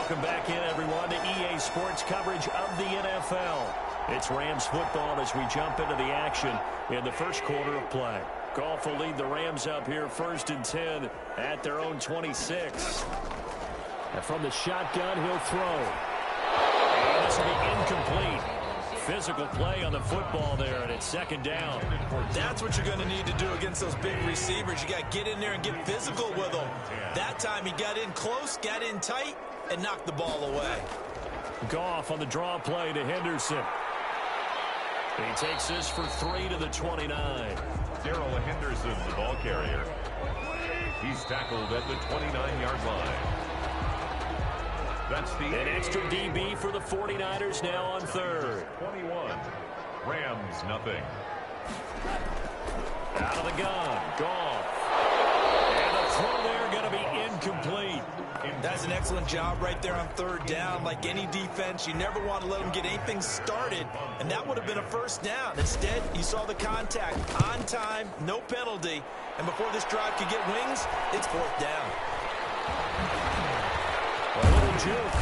Welcome back in, everyone, to EA Sports coverage of the NFL. It's Rams football as we jump into the action in the first quarter of play. Goff will lead the Rams up here 1st and 10 at their own 26. And from the shotgun, he'll throw. And this will be incomplete. Physical play on the football there, and it's 2nd down. That's what you're going to need to do against those big receivers. You got to get in there and get physical with them. That time he got in close, got in tight, and knocked the ball away. Goff on the draw play to Henderson. He takes this for 3 to the 29. Darrell Henderson, the ball carrier. He's tackled at the 29-yard line. That's the an extra DB for the 49ers now on 3rd. 21. Rams, nothing. Out of the gun. Goff. And the throw there going to be incomplete. That's an excellent job right there on 3rd down. Like any defense, you never want to let them get anything started, and that would have been a 1st down. Instead, you saw the contact on time, no penalty, and before this drive could get wings, it's 4th down. A little juke.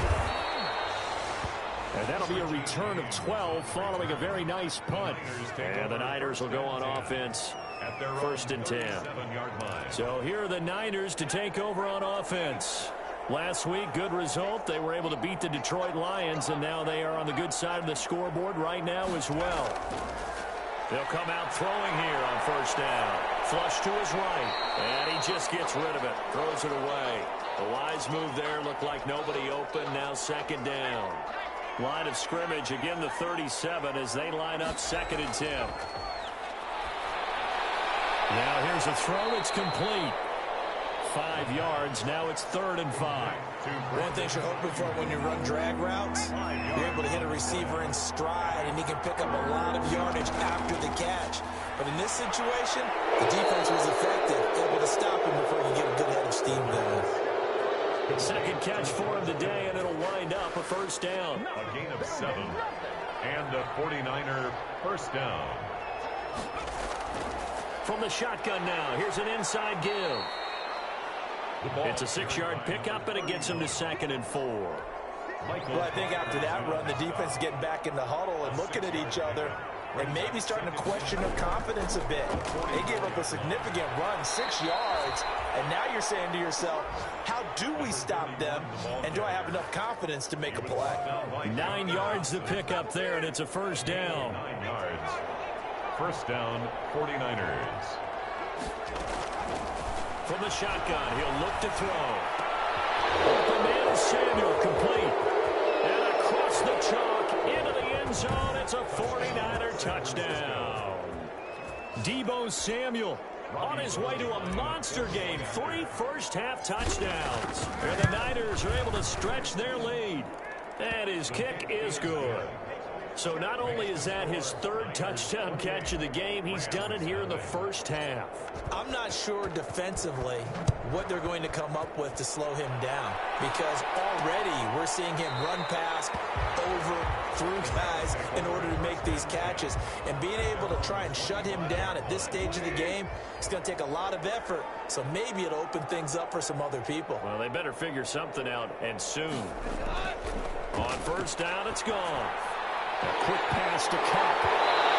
And that'll be a return of 12 following a very nice punt. And the Niners will go on offense. 1st and 10. So here are the Niners to take over on offense. Last week, good result. They were able to beat the Detroit Lions, and now they are on the good side of the scoreboard right now as well. They'll come out throwing here on 1st down. Flush to his right, and he just gets rid of it. Throws it away. The wise move there, looked like nobody open. Now 2nd down. Line of scrimmage, again the 37 as they line up 2nd and 10. Now here's a throw. It's complete. 5 yards. Now it's 3rd and 5. One thing you're hoping for when you run drag routes, you're able to hit a receiver in stride, and he can pick up a lot of yardage after the catch. But in this situation, the defense was effective, able to stop him before you get a good head of steam going. 2nd catch for him today, and it'll wind up a 1st down. A gain of 7, and a 49er 1st down. From the shotgun now, here's an inside give. It's a 6-yard pickup, and it gets him to 2nd and 4. Well, I think after that run, the defense is getting back in the huddle and looking at each other and maybe starting to question their confidence a bit. They gave up a significant run, 6 yards, and now you're saying to yourself, how do we stop them, and do I have enough confidence to make a play? 9 yards to pick up there, and it's a 1st down. 9 yards. 1st down, 49ers. From the shotgun, he'll look to throw. Open man is Samuel, complete. And across the chalk, into the end zone, it's a 49er touchdown. Deebo Samuel on his way to a monster game. 3 first-half touchdowns. And the Niners are able to stretch their lead. And his kick is good. So not only is that his 3rd touchdown catch of the game, he's done it here in the 1st half. I'm not sure defensively what they're going to come up with to slow him down, because already we're seeing him run past, over, through guys in order to make these catches. And being able to try and shut him down at this stage of the game, it's going to take a lot of effort. So maybe it'll open things up for some other people. Well, they better figure something out, and soon. On 1st down, it's gone. A quick pass to Cup.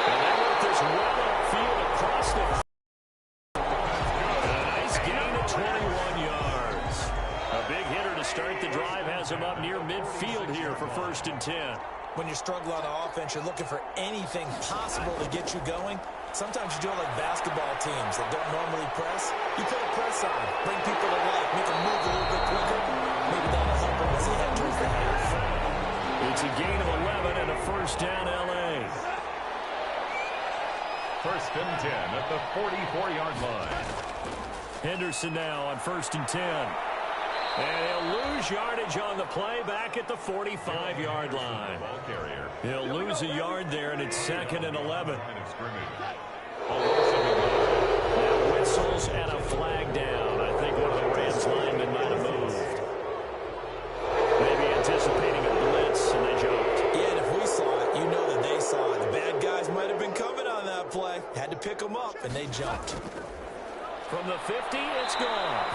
And they work this well upfield across the field. A nice gain of 21 yards. A big hitter to start the drive has him up near midfield here for 1st and 10. When you're struggling on offense, you're looking for anything possible to get you going. Sometimes you do it like basketball teams that don't normally press. You put a press on, bring people to life, make them move a little bit quicker. Maybe that'll help them as they head towards the half. It's a gain of 11 and a 1st down, L.A. 1st and 10 at the 44-yard line. Henderson now on 1st and 10. And he'll lose yardage on the play back at the 45-yard line. He'll lose a yard there, and it's 2nd and 11. Now whistles and a flag down. I think one of the Rams linemen might have moved. Maybe anticipating a blitz, and they jumped. Yeah, and if we saw it, you know that they saw it. The bad guys might have been coming on that play. Had to pick them up, and they jumped. From the 50, it's gone.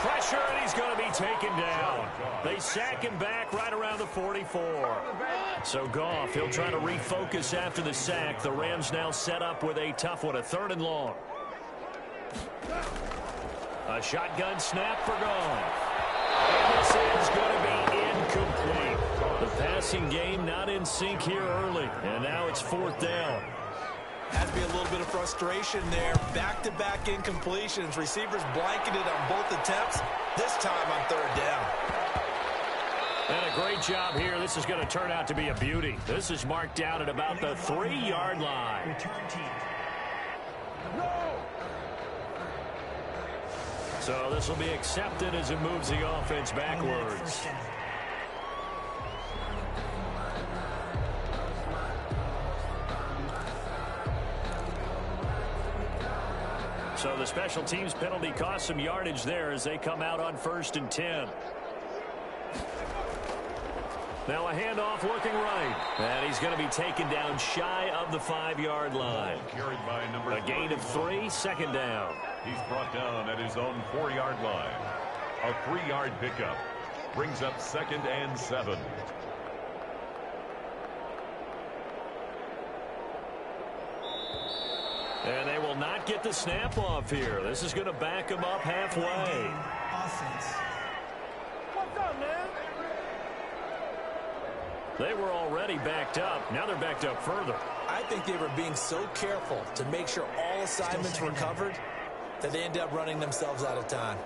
pressure, and he's going to be taken down. They sack him back right around the 44. So Goff, he'll try to refocus after the sack. The Rams now set up with a tough one, a 3rd and long. A shotgun snap for Goff. And this is going to be incomplete. The passing game not in sync here early, and now it's 4th down. Has to be a little bit of frustration there. Back-to-back incompletions. Receivers blanketed on both attempts. This time on 3rd down. And a great job here. This is going to turn out to be a beauty. This is marked down at about the 3-yard line. Return team. So this will be accepted as it moves the offense backwards. So the special teams penalty cost some yardage there as they come out on 1st and 10. Now a handoff looking right. And he's going to be taken down shy of the 5-yard line. A gain of 3, 2nd down. He's brought down at his own 4-yard line. A 3-yard pickup brings up 2nd and 7. And they will not get the snap off here. This is going to back them up halfway. Offense. What's up, man? They were already backed up. Now they're backed up further. I think they were being so careful to make sure all assignments were covered that they ended up running themselves out of time.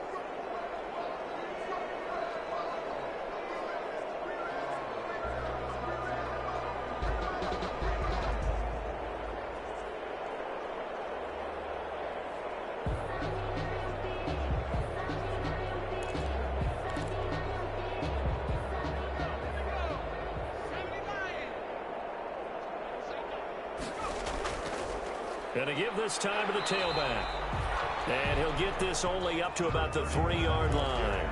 Going to give this time to the tailback. And he'll get this only up to about the 3-yard line.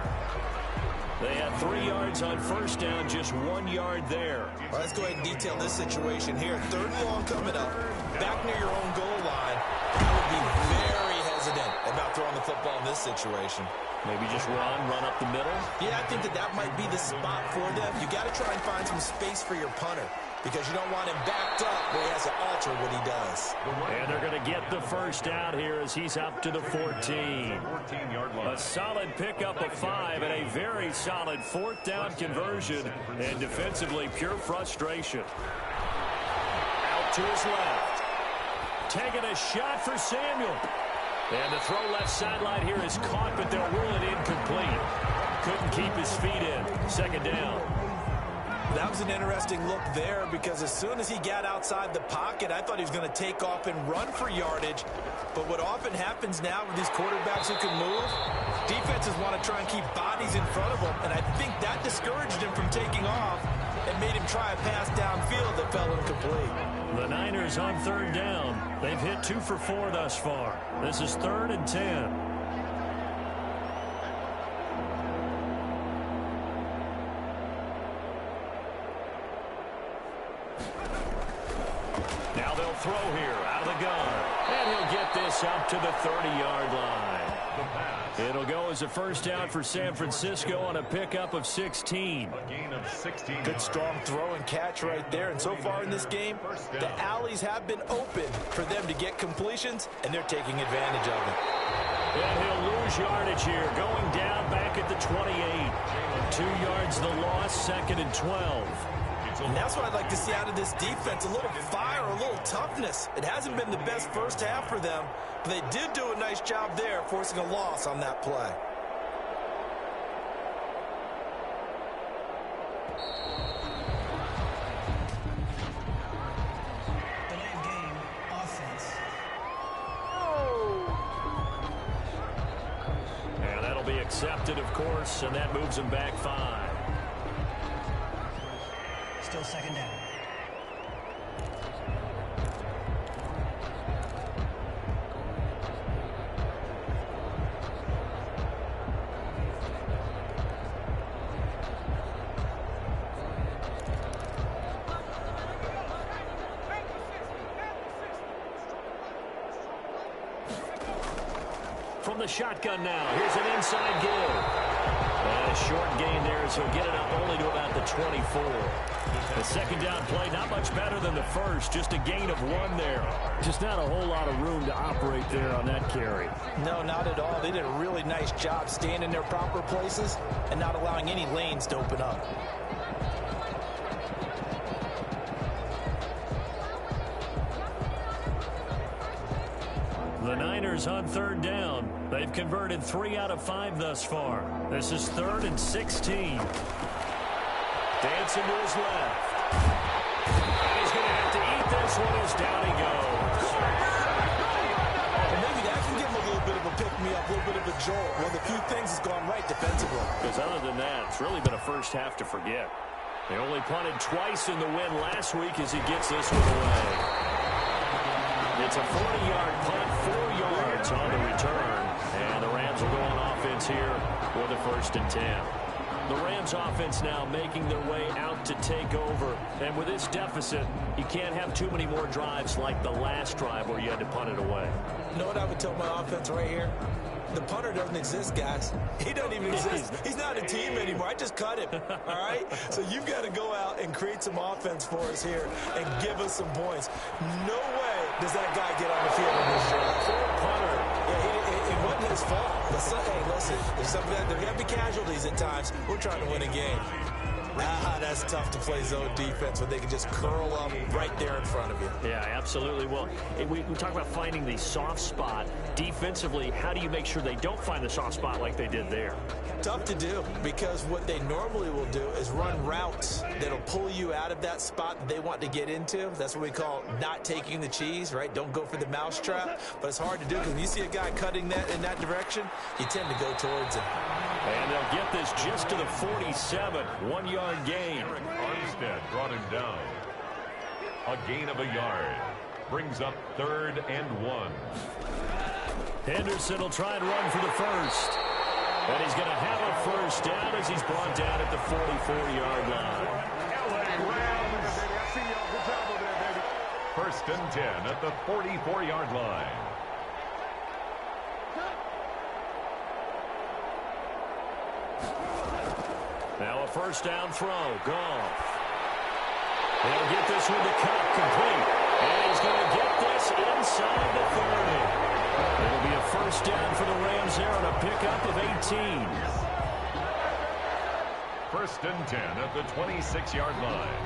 They had 3 yards on 1st down, just 1 yard there. Well, let's go ahead and detail this situation here. 3rd and long coming up, back near your own goal line. I would be very hesitant about throwing the football in this situation. Maybe just run up the middle. Yeah, I think that might be the spot for them. You got to try and find some space for your punter because you don't want him backed up where he has to alter what he does. And they're going to get the 1st down here as he's up to the 14. A solid pickup of 5 and a very solid 4th down conversion. And defensively, pure frustration. Out to his left. Taking a shot for Samuel. And the throw left sideline here is caught, but they'll rule it incomplete. Couldn't keep his feet in. 2nd down. That was an interesting look there because as soon as he got outside the pocket, I thought he was going to take off and run for yardage. But what often happens now with these quarterbacks who can move, defenses want to try and keep bodies in front of them, and I think that discouraged him from taking off and made him try a pass downfield that fell incomplete. The Niners on 3rd down. They've hit 2 for 4 thus far. This is 3rd and 10. Now they'll throw here out of the gun. And he'll get this up to the 30-yard line. It'll go as a 1st down for San Francisco on a pickup of 16. A gain of 16. Good strong throw and catch right there. And so far in this game, the alleys have been open for them to get completions, and they're taking advantage of it. And he'll lose yardage here, going down back at the 28. 2 yards the loss, 2nd and 12. And that's what I'd like to see out of this defense, a little fire, a little toughness. It hasn't been the best first half for them, but they did do a nice job there, forcing a loss on that play. Delayed game. Offense. And that'll be accepted, of course, and that moves them back 5. Still 2nd down. From From the shotgun now, here's an inside give. And a short gain there as he'll get it up only to about the 24. The second down play, not much better than the first, just a gain of 1 there. Just not a whole lot of room to operate there on that carry. No, not at all. They did a really nice job staying in their proper places and not allowing any lanes to open up. The Niners on third down. They've converted 3 out of 5 thus far. This is 3rd and 16. Dancing to his left. And he's going to have to eat this one as down he goes. And maybe that can give him a little bit of a pick-me-up, a little bit of a jolt. Well, the few things has gone right defensively. Because other than that, it's really been a first half to forget. They only punted twice in the win last week as he gets this one away. It's a 40-yard punt, 4 yards on the return. And the Rams will go on offense here for the 1st and 10. The Rams offense now making their way out to take over. And with this deficit, you can't have too many more drives like the last drive where you had to punt it away. You know what I would tell my offense right here? The punter doesn't exist, guys. He doesn't even exist. He's not a team anymore. I just cut him, all right? So you've got to go out and create some offense for us here and give us some points. No way does that guy get on the field in this drive. Poor punter. Yeah, it wasn't his fault. But hey, listen, there's going to be casualties at times. We're trying to win a game. That's tough to play zone defense when they can just curl up right there in front of you. Yeah, absolutely. Well, we talk about finding the soft spot. Defensively, how do you make sure they don't find the soft spot like they did there? Tough to do, because what they normally will do is run routes that'll pull you out of that spot that they want to get into. That's what we call not taking the cheese, right? Don't go for the mousetrap. But it's hard to do because when you see a guy cutting that in that direction, you tend to go towards him. And they'll get this just to the 47. 1 yard gain. Armstead brought him down. A gain of a yard. Brings up 3rd and 1. Henderson will try and run for the first. And he's going to have a first down as he's brought down at the 44-yard line. 1st and 10 at the 44-yard line. Now a first down throw. Goff. He'll get this one to Cup complete. And he's going to get this inside the 30. It'll be a first down for the Rams there on a pickup of 18. 1st and 10 at the 26-yard line.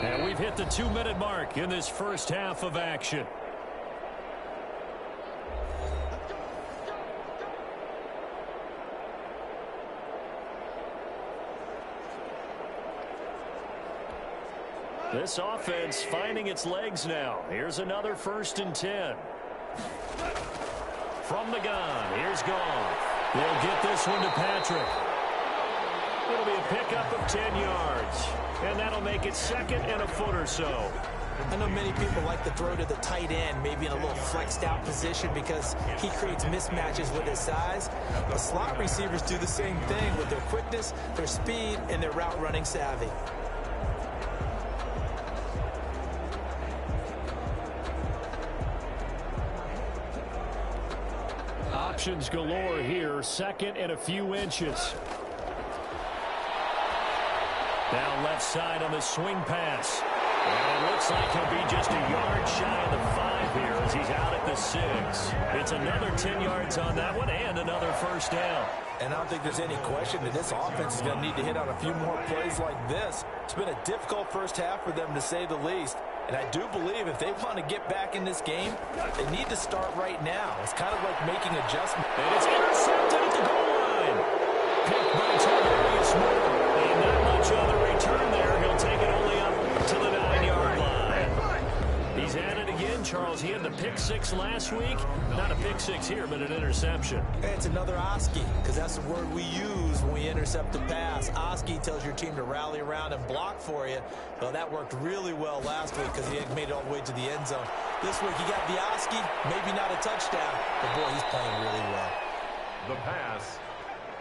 And we've hit the 2-minute mark in this first half of action. This offense finding its legs now. Here's another 1st and 10. From the gun, here's Goff. He'll get this one to Patrick. It'll be a pickup of 10 yards. And that'll make it 2nd and a foot or so. I know many people like to throw to the tight end, maybe in a little flexed out position because he creates mismatches with his size. But slot receivers do the same thing with their quickness, their speed, and their route running savvy. Options galore here. 2nd and a few inches. Down left side on the swing pass. And it looks like he'll be just a yard shy of the 5 here as he's out at the 6. It's another 10 yards on that one and another first down. And I don't think there's any question that this offense is going to need to hit on a few more plays like this. It's been a difficult first half for them, to say the least. And I do believe if they want to get back in this game, they need to start right now. It's kind of like making adjustments. And it's intercepted at the goal line. Picked by Tavarius Moore. And not much on the return there. He'll take it only up to the 9-yard line. He's at it again, Charles. He had the pick 6 last week. Not a pick 6 here, but an interception. Hey, it's another Oski, because that's the word we use when we intercept the pass. Oski tells your team to rally around and block for you. Well, that worked really well last week because he had made it all the way to the end zone. This week, he got the Oski, maybe not a touchdown, but boy, he's playing really well. The pass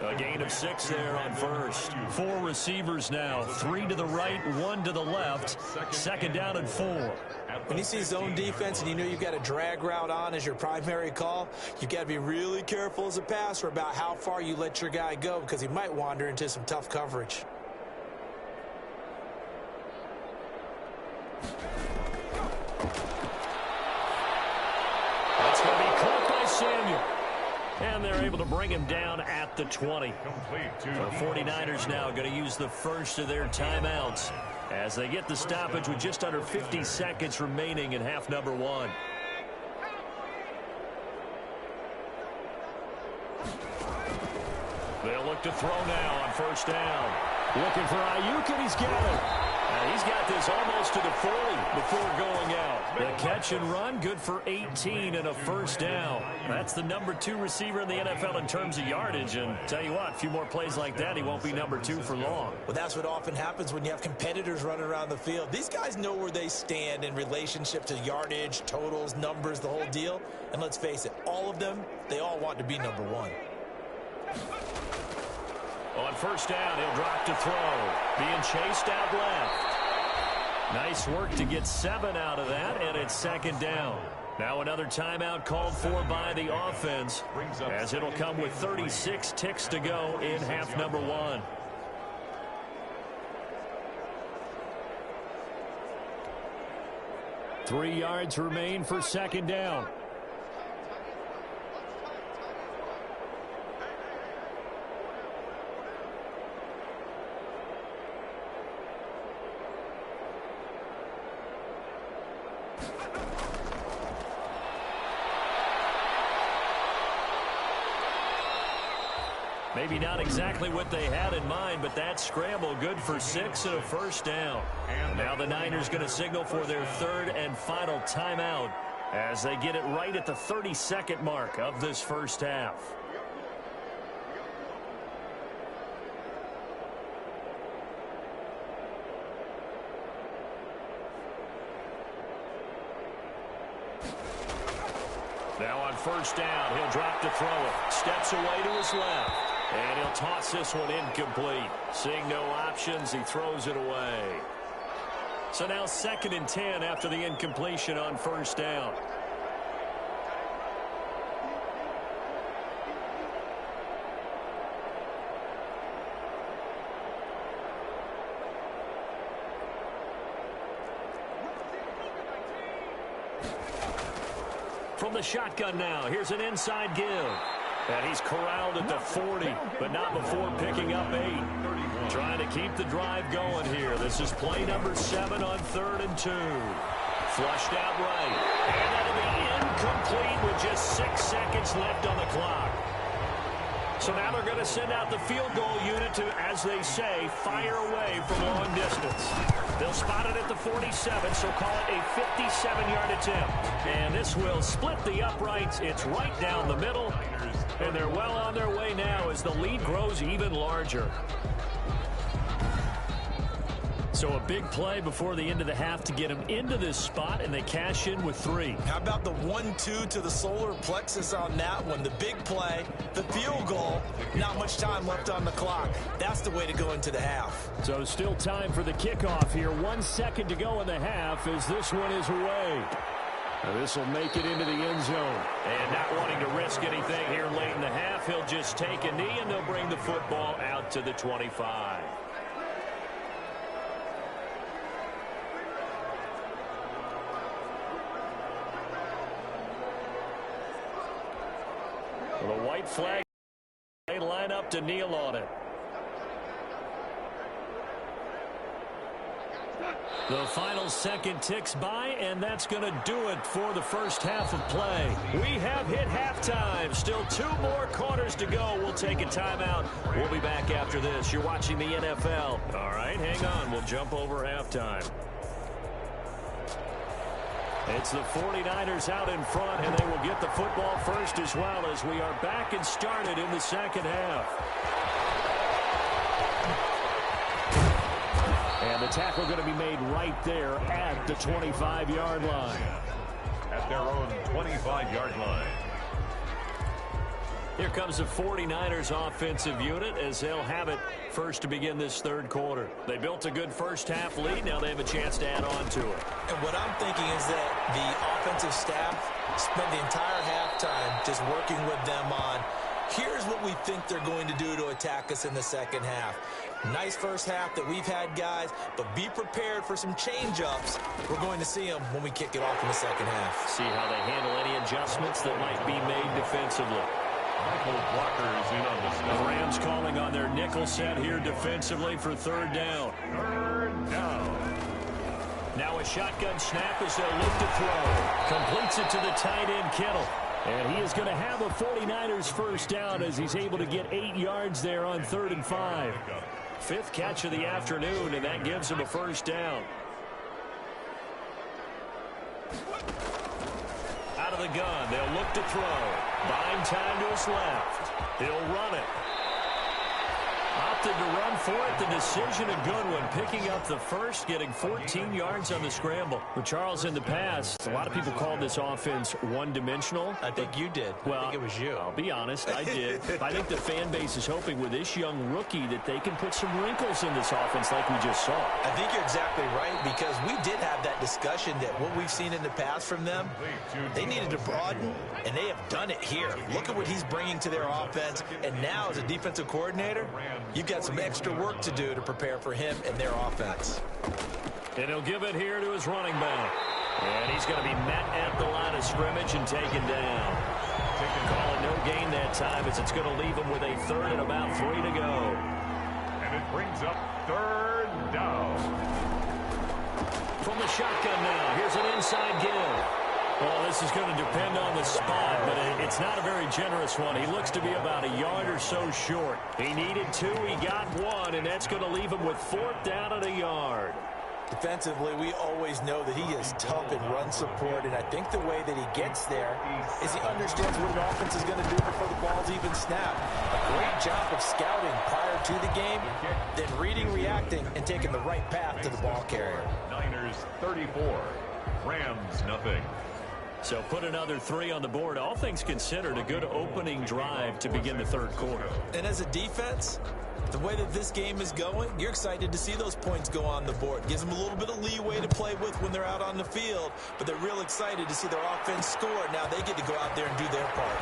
A gain of 6 there on first. 4 receivers now. 3 to the right, 1 to the left. Second down and 4. When you see zone defense and you know you've got a drag route on as your primary call, you've got to be really careful as a passer about how far you let your guy go because he might wander into some tough coverage. That's going to be caught by Samuel. And they're able to bring him down at the 20. The 49ers now going to use the first of their timeouts as they get the stoppage with just under 50 seconds remaining in half number 1. They'll look to throw now on first down. Looking for Ayuk, and he's got it. He's got this almost to the 40 before going out. The catch and run, good for 18 and a first down. That's the number 2 receiver in the NFL in terms of yardage. And tell you what, a few more plays like that, he won't be number 2 for long. Well, that's what often happens when you have competitors running around the field. These guys know where they stand in relationship to yardage, totals, numbers, the whole deal. And let's face it, all of them, they all want to be number 1. On first down, he'll drop to throw. Being chased out left. Nice work to get 7 out of that, and it's second down. Now another timeout called for by the offense, as it'll come with 36 ticks to go in half number 1. Three yards remain for second down. Maybe not exactly what they had in mind, but that scramble good for 6 and a first down. And now the Niners going to signal for their third and final timeout as they get it right at the 30-second mark of this first half. Now on first down, he'll drop to throw it. Steps away to his left. And he'll toss this one incomplete. Seeing no options, he throws it away. So now 2nd and 10 after the incompletion on first down. From the shotgun now, here's an inside give. And he's corralled at the 40, but not before picking up 8. Trying to keep the drive going here. This is play number 7 on 3rd and 2. Flushed out right. And that'll be incomplete with just 6 seconds left on the clock. So now they're going to send out the field goal unit to, as they say, fire away from long distance. They'll spot it at the 47, so call it a 57-yard attempt. And this will split the uprights. It's right down the middle. And they're well on their way now as the lead grows even larger. So a big play before the end of the half to get them into this spot, and they cash in with 3. How about the 1-2 to the solar plexus on that one? The big play, the field goal, not much time left on the clock. That's the way to go into the half. So still time for the kickoff here. 1 second to go in the half as this one is away. This will make it into the end zone. And not wanting to risk anything here late in the half, he'll just take a knee, and they'll bring the football out to the 25. The white flag, they line up to kneel on it. The final second ticks by, and that's going to do it for the first half of play. We have hit halftime. Still 2 more quarters to go. We'll take a timeout. We'll be back after this. You're watching the NFL. All right, hang on. We'll jump over halftime. It's the 49ers out in front, and they will get the football first as well as we are back and started in the second half. And the tackle going to be made right there at the 25-yard line. At their own 25-yard line. Here comes the 49ers offensive unit as they'll have it first to begin this third quarter. They built a good first-half lead. Now they have a chance to add on to it. And what I'm thinking is that the offensive staff spent the entire halftime just working with them on, here's what we think they're going to do to attack us in the second half. Nice first half that we've had, guys, but be prepared for some change-ups. We're going to see them when we kick it off in the second half. See how they handle any adjustments that might be made defensively. Nickel blockers in on the snap. The Rams calling on their nickel set here defensively for third down. Third down. Now a shotgun snap as they'll look to throw. Completes it to the tight end, Kittle. And he is going to have a 49ers first down as he's able to get 8 yards there on 3rd and 5. Fifth catch of the afternoon, and that gives him a first down. Out of the gun, they'll look to throw. Buying time to his left. He'll run it. Opted to run for it. The decision, a good one. Picking up the first, getting 14 yards on the scramble. With Charles in the past, a lot of people call this offense one-dimensional. I think you did. Well, I think it was you. I'll be honest, I did. I think the fan base is hoping with this young rookie that they can put some wrinkles in this offense like we just saw. I think you're exactly right, because we did have that discussion that what we've seen in the past from them, they needed to broaden, and they have done it here. Look at what he's bringing to their offense, and now as a defensive coordinator, you've got some extra work to do to prepare for him and their offense. And he'll give it here to his running back. And he's going to be met at the line of scrimmage and taken down. Calling no gain that time as it's going to leave him with a third and about 3 to go. And it brings up third down. From the shotgun now, here's an inside give. Well, this is going to depend on the spot, but it's not a very generous one. He looks to be about a yard or so short. He needed 2, he got 1, and that's going to leave him with 4th down at a yard. Defensively, we always know that he is tough in run support, and I think the way that he gets there is he understands what an offense is going to do before the ball's even snapped. A great job of scouting prior to the game, then reading, reacting, and taking the right path to the ball carrier. Niners 34, Rams nothing. So put another 3 on the board. All things considered, a good opening drive to begin the third quarter. And as a defense, the way that this game is going, you're excited to see those points go on the board. Gives them a little bit of leeway to play with when they're out on the field, but they're real excited to see their offense score. Now they get to go out there and do their part.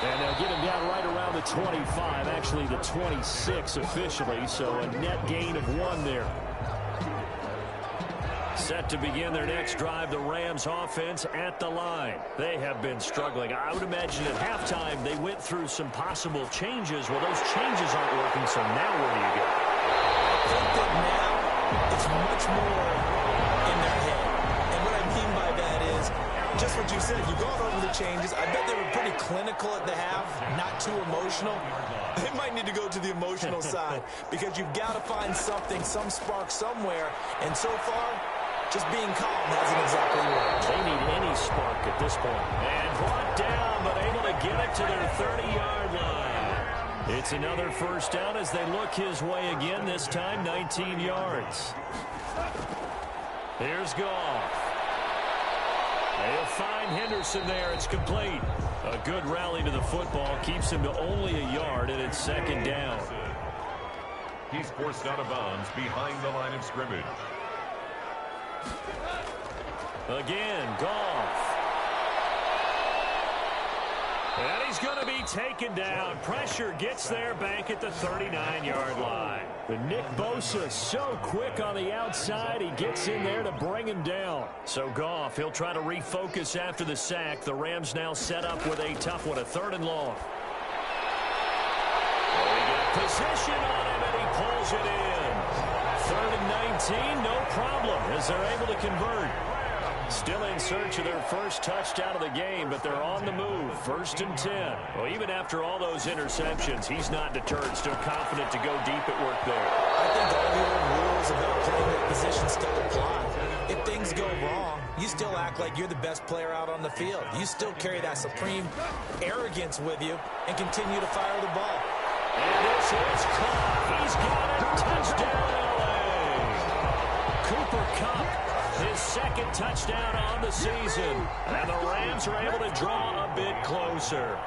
And they'll get him down right around the 25, actually the 26 officially, so a net gain of 1 there. Set to begin their next drive, the Rams offense at the line. They have been struggling. I would imagine at halftime they went through some possible changes. Well, those changes aren't working, so now where do you go? I think that now it's much more in their head. And what I mean by that is just what you said. You've gone over the changes. I bet they were pretty clinical at the half, not too emotional. They might need to go to the emotional side because you've got to find something, some spark somewhere. And so far, just being calm hasn't exactly worked. They need any spark at this point. And brought down, but able to get it to their 30-yard line. It's another first down as they look his way again, this time 19 yards. Here's Goff. They'll find Henderson there. It's complete. A good rally to the football keeps him to only a yard, and it's 2nd down. He's forced out of bounds behind the line of scrimmage. Again, Goff. And he's going to be taken down. Pressure gets there back at the 39-yard line. The Nick Bosa so quick on the outside. He gets in there to bring him down. So Goff, he'll try to refocus after the sack. The Rams now set up with a tough one, a 3rd and long. They got possession on him, and he pulls it in. 3rd and 19, no problem, as they're able to convert. Still in search of their first touchdown of the game, but they're on the move. 1st and 10. Well, even after all those interceptions, he's not deterred. Still confident to go deep at work there. I think all the old rules about playing that position still apply. If things go wrong, you still act like you're the best player out on the field. You still carry that supreme arrogance with you and continue to fire the ball. And this is caught. He's got it. Touchdown, LA. Cooper Kupp His second touchdown on the season. And the Rams are able to draw a bit closer.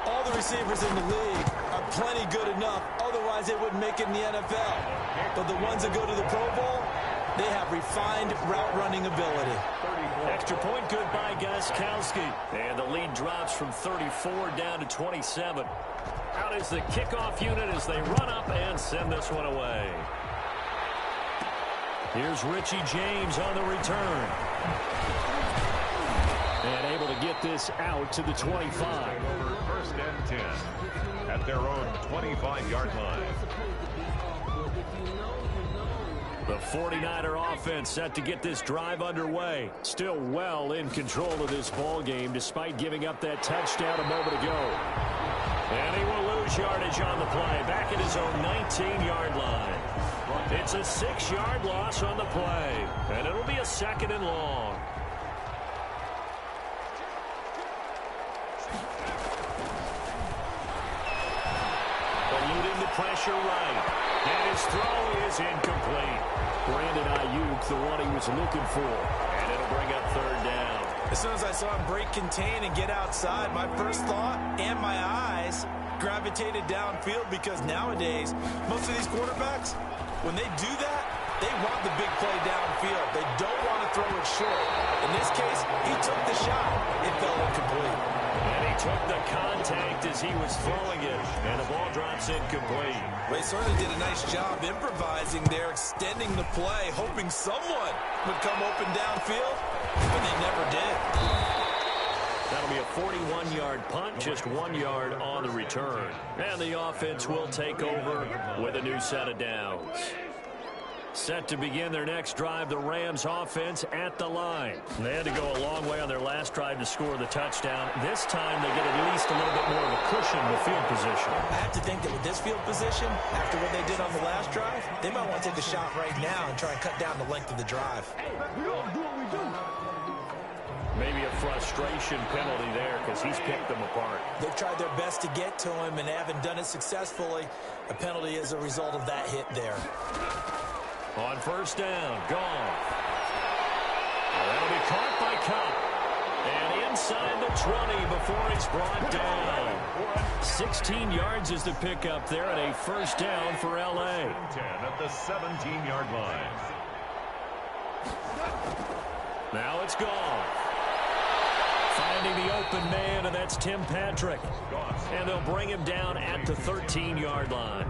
All the receivers in the league are plenty good enough. Otherwise, they wouldn't make it in the NFL. But the ones that go to the Pro Bowl, they have refined route running ability. Extra point good by Gostkowski. And the lead drops from 34 down to 27. Out is the kickoff unit as they run up and send this one away. Here's Richie James on the return. And able to get this out to the 25. Over first and 10 at their own 25-yard line. The 49er offense set to get this drive underway. Still well in control of this ball game despite giving up that touchdown a moment ago. And he will lose yardage on the play. Back at his own 19-yard line. It's a 6-yard loss on the play. And it'll be a 2nd and long. Eluding the pressure right. And his throw is incomplete. Brandon Ayuk, the one he was looking for. And it'll bring up 3rd down. As soon as I saw him break contain and get outside, my first thought and my eyes gravitated downfield because nowadays, most of these quarterbacks, when they do that, they want the big play downfield. They don't want to throw it short. In this case, he took the shot. It fell incomplete. And he took the contact as he was throwing it. And the ball drops incomplete. They certainly did a nice job improvising there, extending the play, hoping someone would come open downfield, but they never did. That'll be a 41-yard punt, just 1 yard on the return. And the offense will take over with a new set of downs. Set to begin their next drive, the Rams offense at the line. They had to go a long way on their last drive to score the touchdown. This time they get at least a little bit more of a cushion with field position. I have to think that with this field position, after what they did on the last drive, they might want to take a shot right now and try and cut down the length of the drive. Maybe a frustration penalty there because he's picked them apart. They've tried their best to get to him and they haven't done it successfully. A penalty is a result of that hit there. On 1st down, gone. That'll be caught by Cup. And inside the 20 before he's brought down. 16 yards is the pickup there and a 1st down for L.A. 10 at the 17-yard line. Now it's gone. Finding the open man, and that's Tim Patrick. And they'll bring him down at the 13-yard line.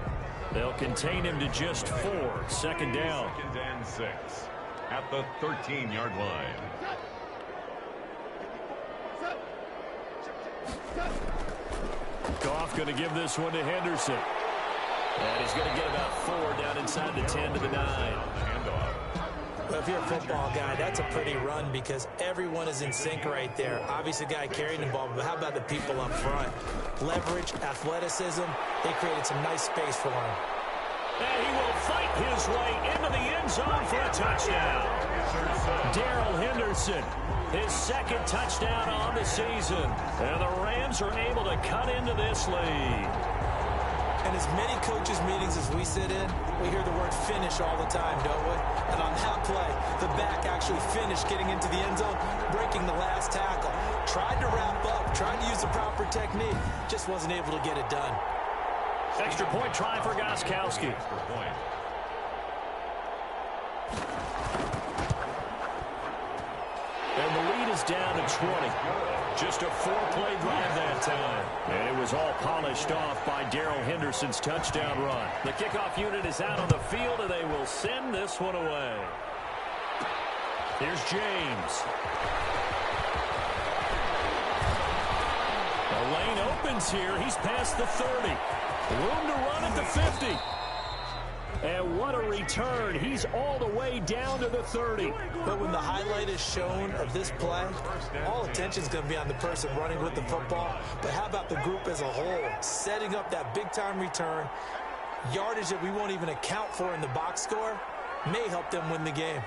They'll contain him to just 4. 2nd down. 2nd and 6 at the 13-yard line. Goff going to give this one to Henderson. And he's going to get about 4 down inside the 10 to the 9. Handoff. Well, if you're a football guy, that's a pretty run because everyone is in sync right there. Obviously, the guy carrying the ball, but how about the people up front? Leverage, athleticism, they created some nice space for him. And he will fight his way into the end zone for a touchdown. Darrell Henderson, his 2nd touchdown on the season. And the Rams are able to cut into this lead. And as many coaches' meetings as we sit in, we hear the word finish all the time, don't we? And on that play, the back actually finished getting into the end zone, breaking the last tackle. Tried to wrap up, tried to use the proper technique, just wasn't able to get it done. Extra point try for Gostkowski. Extra point. And the lead is down to 20. Just a 4-play drive that time. And it was all polished off by Darrell Henderson's touchdown run. The kickoff unit is out on the field, and they will send this one away. Here's James. The lane opens here. He's past the 30. Room to run at the 50. And what a return. He's all the way down to the 30. But when the highlight is shown of this play, all attention is going to be on the person running with the football. But how about the group as a whole? Setting up that big-time return, yardage that we won't even account for in the box score, may help them win the game.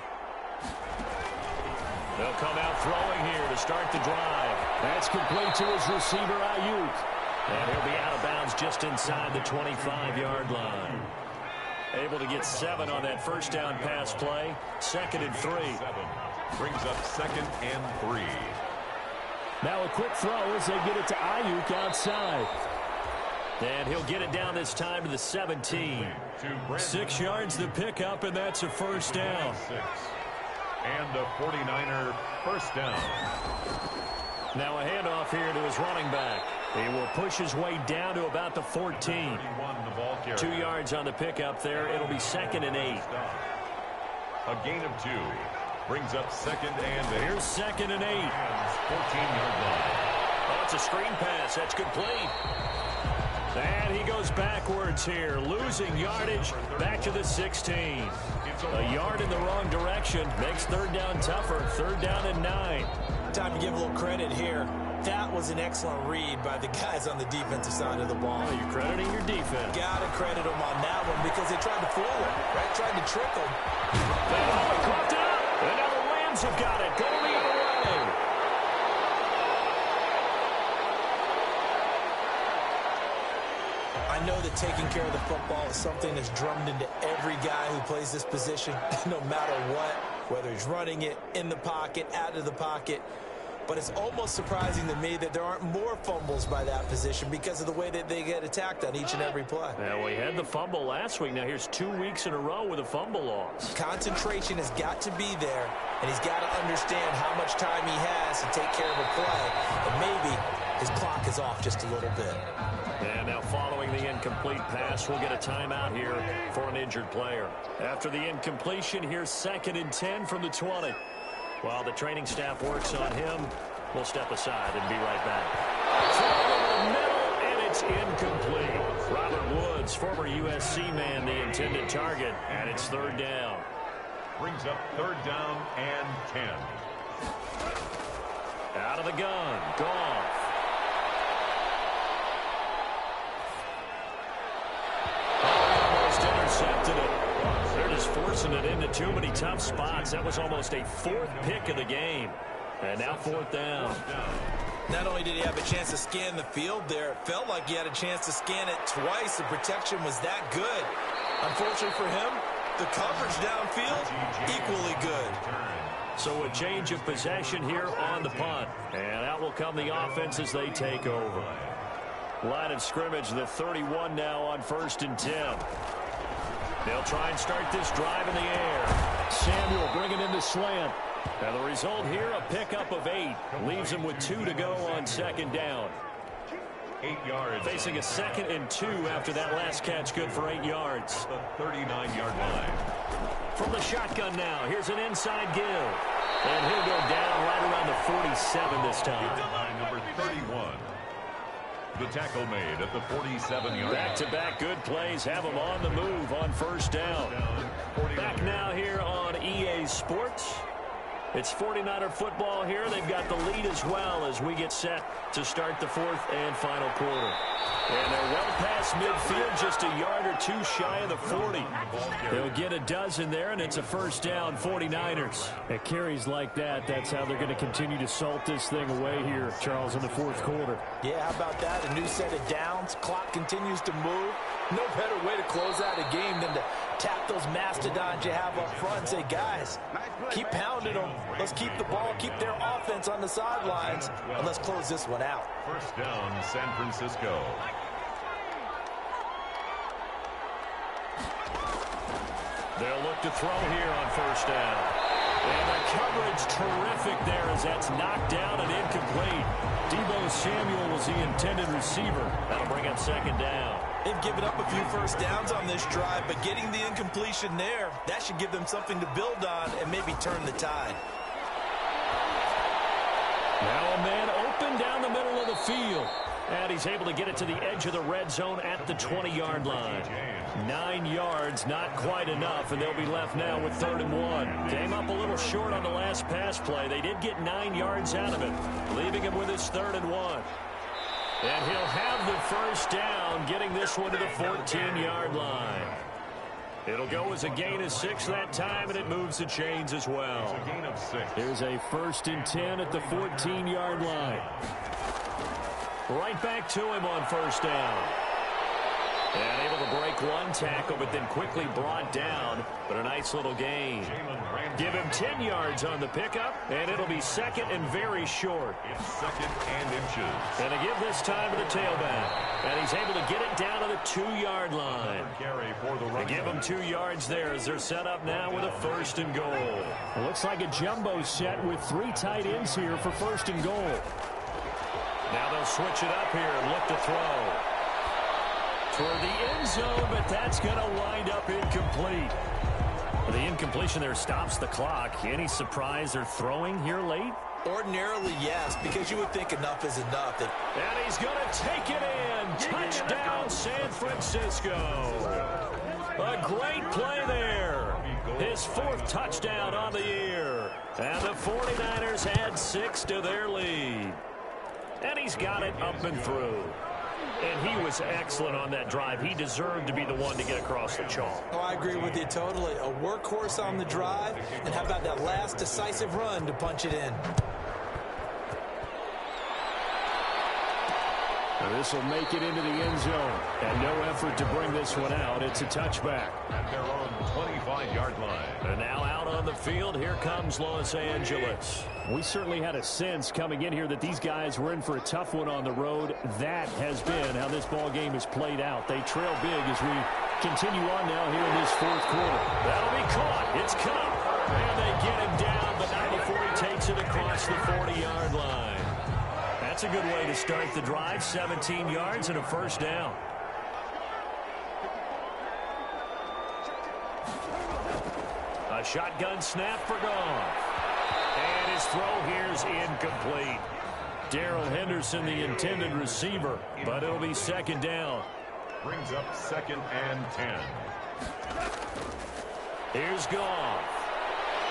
They'll come out throwing here to start the drive. That's complete to his receiver, Ayuk. And he'll be out of bounds just inside the 25-yard line. Able to get 7 on that first down pass play. 2nd and 3. Brings up 2nd and 3. Now a quick throw as they get it to Ayuk outside. And he'll get it down this time to the 17. 6 yards the pickup, and that's a first down. And a 49er first down. Now a handoff here to his running back. He will push his way down to about the 14. 2 yards on the pickup there. It'll be 2nd and 8. A gain of 2. Brings up 2nd and 8. Here's 2nd and 8. 14-yard line. Oh, it's a screen pass. That's complete. And he goes backwards here, losing yardage back to the 16. A yard in the wrong direction makes 3rd down tougher. 3rd down and 9. Time to give a little credit here. That was an excellent read by the guys on the defensive side of the ball. Oh, you're crediting your defense. Got to credit them on that one because they tried to fool him, right? Tried to trick him. Oh, he caught it up. And now the Rams have got it. Go the other way. I know that taking care of the football is something that's drummed into every guy who plays this position, no matter what, whether he's running it, in the pocket, out of the pocket. But it's almost surprising to me that there aren't more fumbles by that position because of the way that they get attacked on each and every play. Now, we had the fumble last week. Now, here's 2 weeks in a row with a fumble loss. Concentration has got to be there, and he's got to understand how much time he has to take care of a play. And maybe his clock is off just a little bit. And now following the incomplete pass, we'll get a timeout here for an injured player. After the incompletion, here's 2nd and 10 from the 20. While the training staff works on him, we'll step aside and be right back. Throw over the middle, and it's incomplete. Robert Woods, former USC man, the intended target, and it's 3rd down. Brings up 3rd down and 10. Out of the gun, Goff. Almost intercepted it. They're just forcing it into too many tough spots. That was almost a 4th pick of the game. And now 4th down. Not only did he have a chance to scan the field there, it felt like he had a chance to scan it twice. The protection was that good. Unfortunately for him, the coverage downfield, equally good. So a change of possession here on the punt. And out will come the offense as they take over. Line of scrimmage, the 31 now on 1st and 10. They'll try and start this drive in the air. Samuel bringing in the slant. And the result here, a pickup of 8. Leaves him with 2 to go on 2nd down. 8 yards. Facing a 2nd and 2 after that last catch, good for 8 yards. The 39-yard line. From the shotgun now, here's an inside give. And he'll go down right around the 47 this time. Number 31. The tackle made at the 47-yard line. Back-to-back good plays have them on the move on 1st down. Back now here on EA Sports. It's 49er football here. They've got the lead as well as we get set to start the 4th and final quarter. And they're well past midfield, just a yard or 2 shy of the 40. They'll get a dozen there, and it's a 1st down, 49ers. At carries like that, that's how they're going to continue to salt this thing away here, Charles, in the 4th quarter. Yeah, how about that? A new set of downs. Clock continues to move. No better way to close out a game than to tap those mastodons you have up front and say, guys, keep pounding them. Let's keep the ball, keep their offense on the sidelines, and let's close this one out. 1st down, San Francisco. They'll look to throw here on 1st down. And the coverage terrific there as that's knocked down and incomplete. Deebo Samuel was the intended receiver. That'll bring up 2nd down. They've given up a few 1st downs on this drive, but getting the incompletion there, that should give them something to build on and maybe turn the tide. Now a man open down the middle of the field. And he's able to get it to the edge of the red zone at the 20-yard line. 9 yards, not quite enough, and they'll be left now with 3rd and 1. Came up a little short on the last pass play. They did get 9 yards out of it, leaving him with his 3rd and 1. And he'll have the 1st down, getting this one to the 14-yard line. It'll go as a gain of 6 that time, and it moves the chains as well. It's a gain of 6. Here's a 1st and 10 at the 14-yard line. Right back to him on 1st down. And able to break one tackle, but then quickly brought down. But a nice little gain. Give him 10 yards on the pickup, and it'll be second and very short. It's second and inches. And they give this time to the tailback. And he's able to get it down to the 2-yard line. They give him 2 yards there as they're set up now with a first and goal. It looks like a jumbo set with 3 tight ends here for first and goal. Now they'll switch it up here and look to throw. Toward the end zone, but that's going to wind up incomplete. The incompletion there stops the clock. Any surprise they're throwing here late? Ordinarily, yes, because you would think enough is enough. And he's going to take it in. Touchdown, San Francisco. A great play there. His 4th touchdown on the year. And the 49ers add 6 to their lead. And he's got it up and through. And he was excellent on that drive. He deserved to be the one to get across the chalk. Oh, I agree with you totally. A workhorse on the drive. And how about that last decisive run to punch it in? This will make it into the end zone. And no effort to bring this one out. It's a touchback. At their own 25-yard line. And now out on the field, here comes Los Angeles. We certainly had a sense coming in here that these guys were in for a tough one on the road. That has been how this ball game has played out. They trail big as we continue on now here in this 4th quarter. That'll be caught. It's Cup. And they get him down, but not before he takes it across the 40-yard line. That's a good way to start the drive. 17 yards and a first down. A shotgun snap for Goff. And his throw here is incomplete. Darrell Henderson, the intended receiver, but it'll be second down. Brings up second and 10. Here's Goff.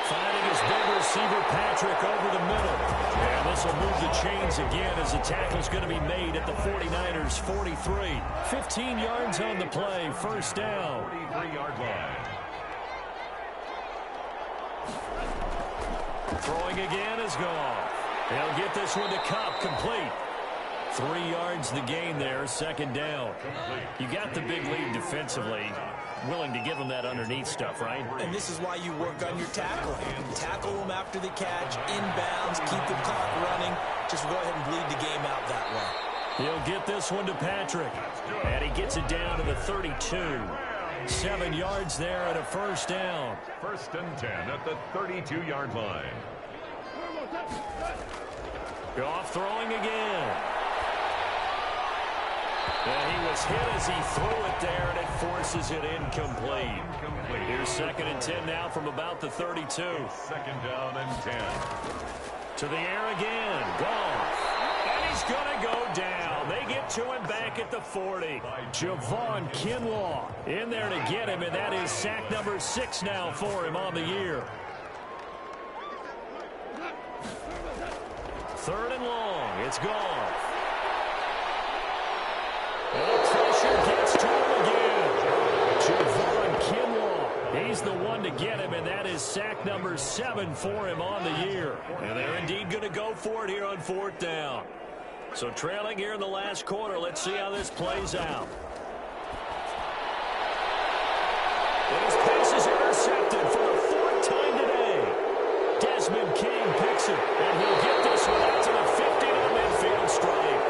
Finding his big receiver, Patrick, over the middle. And this will move the chains again as the tackle's going to be made at the 49ers' 43. 15 yards on the play, first down. 43-yard line. Throwing again is Goff. They'll get this one to Cup, complete. 3 yards the gain there, second down. You got the big lead defensively. Willing to give them that underneath stuff, right? And this is why you work on your tackling. Tackle them after the catch, inbounds, keep the clock running. Just go ahead and bleed the game out that way. He'll get this one to Patrick. And he gets it down to the 32. 7 yards there and a first down. First and 10 at the 32-yard line. Goff throwing again. And he was hit as he threw it there, and it forces it incomplete. Here's second and 10 now from about the 32. Second down and 10. To the air again. Goff. And he's going to go down. They get to him back at the 40. Javon Kinlaw in there to get him, and that is sack number 6 now for him on the year. Third and long. It's Goff. And the pressure gets to him again. Javon Kinlaw. He's the one to get him, and that is sack number 7 for him on the year. And they're indeed going to go for it here on 4th down. So trailing here in the last quarter. Let's see how this plays out. And his pass is intercepted for the 4th time today. Desmond King picks it, and he'll get this one out to the 50 to the midfield stripe.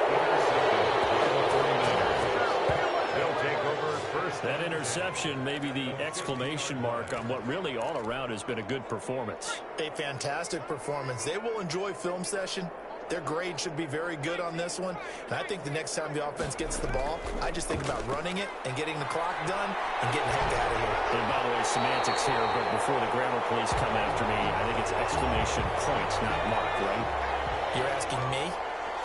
That interception may be the exclamation mark on what really all around has been a good performance. A fantastic performance. They will enjoy film session. Their grade should be very good on this one. And I think the next time the offense gets the ball, I just think about running it and getting the clock done and getting the heck out of here. And by the way, semantics here, but before the grammar police come after me, I think it's exclamation points, not mark, right? You're asking me?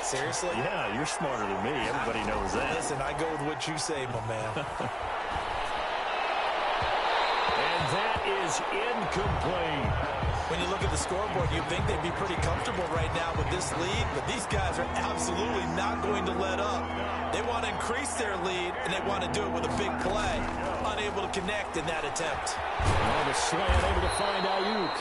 Seriously? Yeah, you're smarter than me. Everybody knows that. Listen, I go with what you say, my man. And that is incomplete. When you look at the scoreboard, you'd think they'd be pretty comfortable right now with this lead, but these guys are absolutely not going to let up. They want to increase their lead, and they want to do it with a big play. Unable to connect in that attempt. On the slant, able to find Ayuk.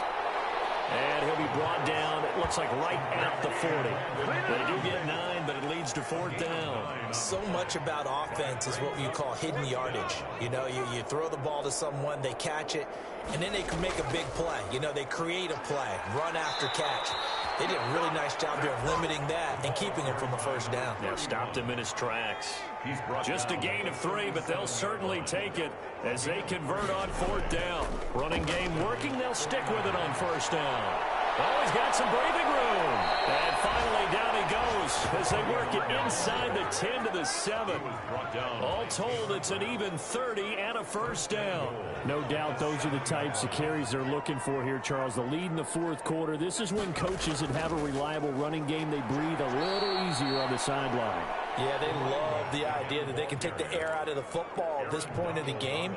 And he'll be brought down, it looks like right at the 40. They do get 9, but it leads to 4th down. So much about offense is what you call hidden yardage. You know, you throw the ball to someone, they catch it, and then they can make a big play. You know, they create a play, run after catch. They did a really nice job here of limiting that and keeping him from a first down. Yeah, stopped him in his tracks. Just a gain of 3, but they'll certainly take it as they convert on 4th down. Running game working, they'll stick with it on 1st down. Oh, he's got some breathing room. And finally down he goes as they work it inside the 10 to the 7. All told, it's an even 30 and a 1st down. No doubt those are the types of carries they're looking for here, Charles. The lead in the 4th quarter. This is when coaches that have a reliable running game, they breathe a little easier on the sideline. Yeah, they love the idea that they can take the air out of the football at this point in the game.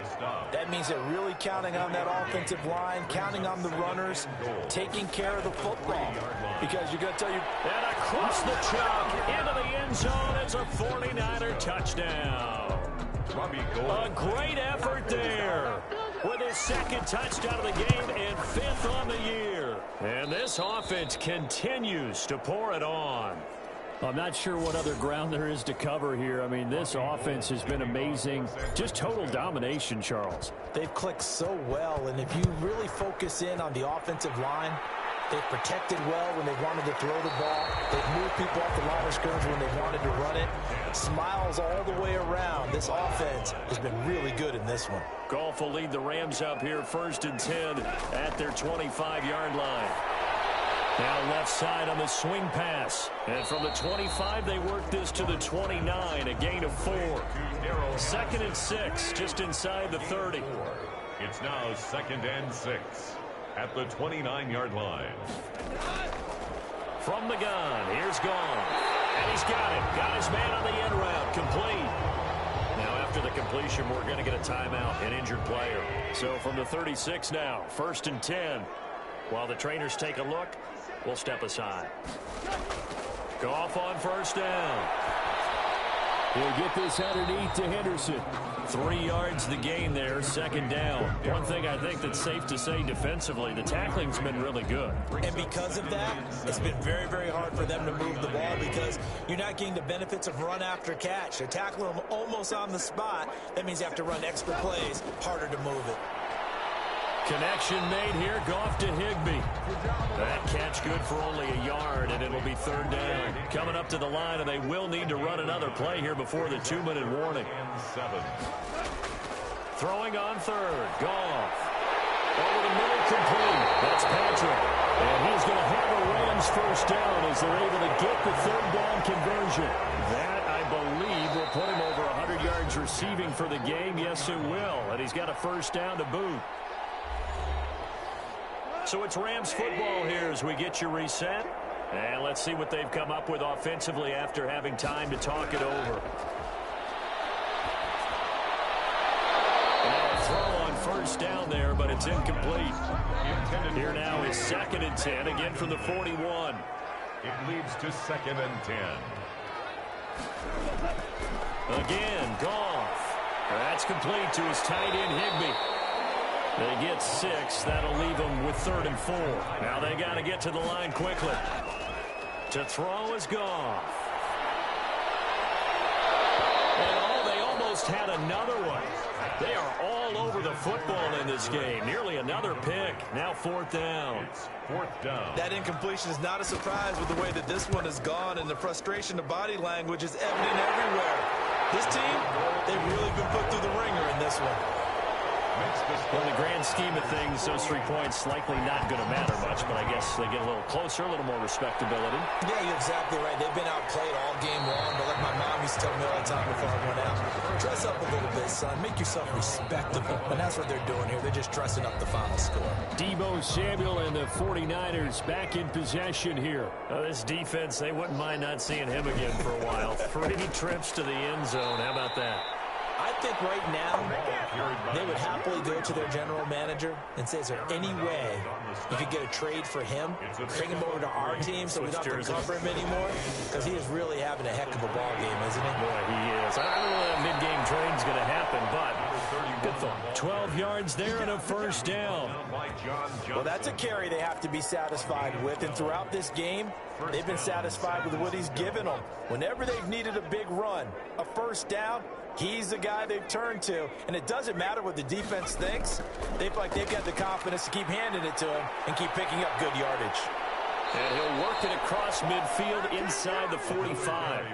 That means they're really counting on that offensive line, counting on the runners, taking care of the football. Because you're going to tell you... And across the chalk, into the end zone, it's a 49er touchdown. A great effort there with his 2nd touchdown of the game and 5th on the year. And this offense continues to pour it on. I'm not sure what other ground there is to cover here. I mean, this offense has been amazing. Just total domination, Charles. They've clicked so well, and if you really focus in on the offensive line, they've protected well when they wanted to throw the ball. They've moved people off the line of scrimmage when they wanted to run it. Smiles all the way around. This offense has been really good in this one. Goff will lead the Rams up here 1st and 10 at their 25-yard line. Now left side on the swing pass. And from the 25, they work this to the 29, a gain of 4. 2nd and 6, just inside the 30. It's now 2nd and 6 at the 29-yard line. From the gun, here's Goff. And he's got it. Got his man on the end route. Complete. Now after the completion, we're going to get a timeout, an injured player. So from the 36 now, 1st and 10. While the trainers take a look, we'll step aside. Goff on 1st down. He'll get this underneath to Henderson. 3 yards the gain there, 2nd down. One thing I think that's safe to say defensively, the tackling's been really good. And because of that, it's been very, very hard for them to move the ball because you're not getting the benefits of run after catch. They're tackling them almost on the spot. That means you have to run extra plays, harder to move it. Connection made here, Goff to Higbee. That catch good for only a yard, and it'll be 3rd down. Coming up to the line, and they will need to run another play here before the 2-minute warning. Throwing on 3rd, Goff. Over the middle, complete. That's Patrick. And he's going to have a Rams 1st down as they're able to get the 3rd down conversion. That, I believe, will put him over 100 yards receiving for the game. Yes, it will. And he's got a 1st down to boot. So it's Rams football here as we get you reset. And let's see what they've come up with offensively after having time to talk it over. And a throw on 1st down there, but it's incomplete. Here now is 2nd and 10, again from the 41. It leads to 2nd and 10. Again, Goff. That's complete to his tight end, Higbee. They get 6. That'll leave them with 3rd and 4. Now they got to get to the line quickly. To throw is Goff. And they almost had another one. They are all over the football in this game. Nearly another pick. Now 4th down. It's 4th down. That incompletion is not a surprise with the way that this one has gone, and the frustration of body language is evident everywhere. This team, they've really been put through the ringer in this one. Well, in the grand scheme of things, those 3 points likely not going to matter much, but I guess they get a little closer, a little more respectability. Yeah, you're exactly right. They've been outplayed all game long, but like my mom used to tell me all the time before I went out, dress up a little bit, son. Make yourself respectable. And that's what they're doing here. They're just dressing up the final score. Deebo Samuel and the 49ers back in possession here. This defense, they wouldn't mind not seeing him again for a while. 3 trips to the end zone. How about that? I think right now they would happily go to their general manager and say, is there any way you could get a trade for him, bring him over to our team so we don't have to cover him anymore? Because he is really having a heck of a ball game, isn't he? Boy, he is. I don't know if that mid-game trade's going to happen, but good thought. 12 yards there and a first down. Well, that's a carry they have to be satisfied with. And throughout this game, they've been satisfied with what he's given them. Whenever they've needed a big run, a first down, he's the guy they've turned to. And it doesn't matter what the defense thinks. They feel like they've got the confidence to keep handing it to him and keep picking up good yardage. And he'll work it across midfield inside the 45.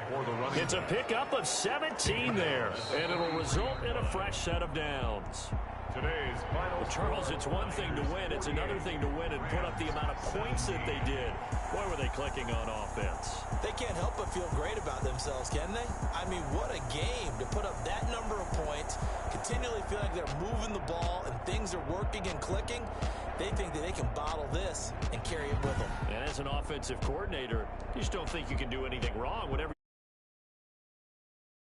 It's a pickup of 17 there. And it'll result in a fresh set of downs. Today's final. Well, Charles, it's one thing to win. It's another thing to win and put up the amount of points that they did. Boy, were they clicking on offense. They can't help but feel great about themselves, can they? I mean, what a game to put up that number of points, continually feel like they're moving the ball and things are working and clicking. They think that they can bottle this and carry it with them. And as an offensive coordinator, you just don't think you can do anything wrong. Whatever